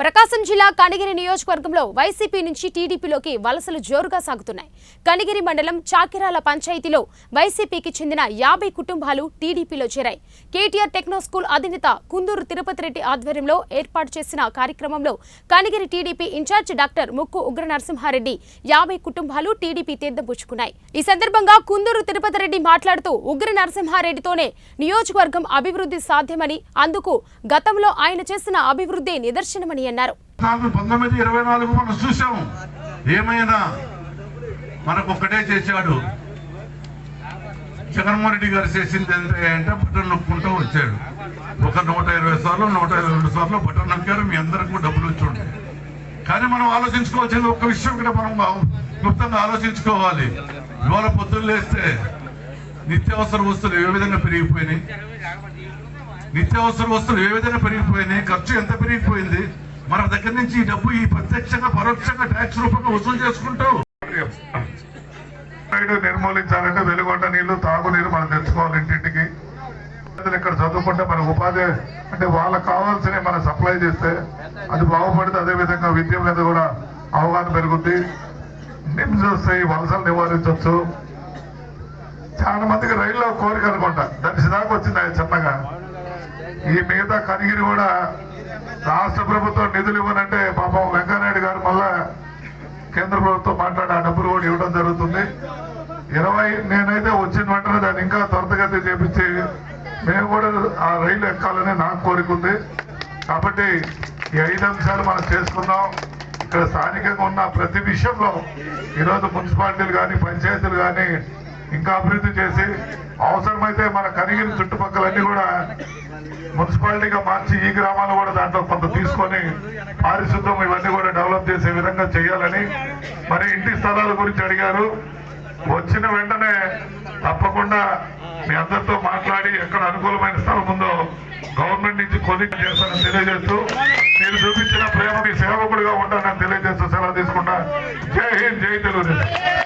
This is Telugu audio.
ప్రకాశం జిల్లా కనిగిరి నియోజకవర్గంలో వైసీపీ నుంచి టీడీపీలోకి వలసలు జోరుగా సాగుతున్నాయి. కనిగిరి మండలం చాకిరాల పంచాయతీలో వైసీపీకి చెందిన 50 కుటుంబాలు టీడీపీలో చేరాయి. కేటీఆర్ టెక్నో స్కూల్ అధినేత కుందూరు తిరుపతి రెడ్డి ఆధ్వర్యంలో ఏర్పాటు చేసిన కార్యక్రమంలో కనిగిరి టీడీపీ ఇన్ఛార్జ్ డాక్టర్ ముక్కు ఉగ్ర నరసింహారెడ్డి 50 కుటుంబాలు టీడీపీ తీర్థం పుచ్చుకున్నాయి. ఈ సందర్భంగా కుందూరు తిరుపతి రెడ్డి మాట్లాడుతూ ఉగ్ర నరసింహారెడ్డితోనే నియోజకవర్గం అభివృద్ధి సాధ్యమని, అందుకు గతంలో ఆయన చేసిన అభివృద్ధి నిదర్శనమని అన్నారు. 1924 మనం చూసాము. ఏమైనా మనకు ఒక్కటే చేశాడు. జగన్మోహన్ రెడ్డి గారు చేసింది అంటే బటన్ నొక్కుంటూ వచ్చాడు. ఒక 120 సార్లు 122 సార్లు బటన్ నొక్కారు. మీ అందరికీ డబ్బులు వచ్చి ఉంటాయి. కానీ మనం ఆలోచించుకోవాల్సింది ఒక్క విషయం కూడా మనం క్లుప్తంగా ఆలోచించుకోవాలి. ఇవాళ పొద్దున్న లేస్తే నిత్యావసర వస్తువులు ఏ విధంగా పెరిగిపోయినాయి, ఖర్చు ఎంత పెరిగిపోయింది. మన దగ్గర నుంచి ఈ డబ్బు ఈ ప్రత్యక్షంగా పరోక్షంగా ట్యాక్స్ రూపంగా వసూలు చేసుకుంటూ నిర్మూలించాలంటే వెలుగొండ నీళ్లు, తాగునీరు మనం తెచ్చుకోవాలి ఇంటింటికి. ఇక్కడ చదువుకుంటే మన ఉపాధి అంటే వాళ్ళకి కావాల్సినవి మనం సప్లై చేస్తే అది బాగుపడితే అదే విధంగా విద్య మీద కూడా అవగాహన పెరుగుద్ది. నిమ్స్ వస్తాయి, వలసలు నివారించవచ్చు. చాలా మందికి రైల్లో కోరిక అనుకుంటా, దర్శి దాకా వచ్చింది ఆయన చిన్నగా. ఈ మిగతా కనిగిరి కూడా రాష్ట్ర ప్రభుత్వం నిధులు ఇవ్వనంటే పాపం వెంకయ్యనాయుడు గారు మళ్ళా కేంద్ర ప్రభుత్వం మాట్లాడి ఆ డబ్బులు కూడా ఇవ్వడం జరుగుతుంది. 20 నేనైతే వచ్చిన వెంటనే దాన్ని ఇంకా త్వరితగతి చేపించి మేము కూడా ఆ రైలు ఎక్కాలని నాకు కోరిక ఉంది. కాబట్టి ఈ 5 అంశాలు మనం చేసుకుందాం. ఇక్కడ స్థానికంగా ఉన్న ప్రతి విషయంలో ఈరోజు మున్సిపాలిటీలు కానీ పంచాయతీలు కానీ ఇంకా అభివృద్ధి చేసి అవసరమైతే మన కనిగిరి చుట్టుపక్కలన్నీ కూడా మున్సిపాలిటీగా మార్చి ఈ గ్రామాలు కూడా దాంట్లో కొంత తీసుకొని పారిశుద్ధ్యం ఇవన్నీ కూడా డెవలప్ చేసే విధంగా చేయాలని. మరి ఇంటి స్థలాల గురించి అడిగారు. వచ్చిన వెంటనే తప్పకుండా మీ అందరితో మాట్లాడి ఎక్కడ అనుకూలమైన స్థలం ఉందో గవర్నమెంట్ నుంచి కొద్దిగా చేస్తానని తెలియజేస్తూ, మీరు చూపించిన ప్రేమ మీ సేవకుడిగా ఉంటానని తెలియజేస్తూ సెలవు తీసుకుంటా. జై హింద్, జై తెలుగుదేశం.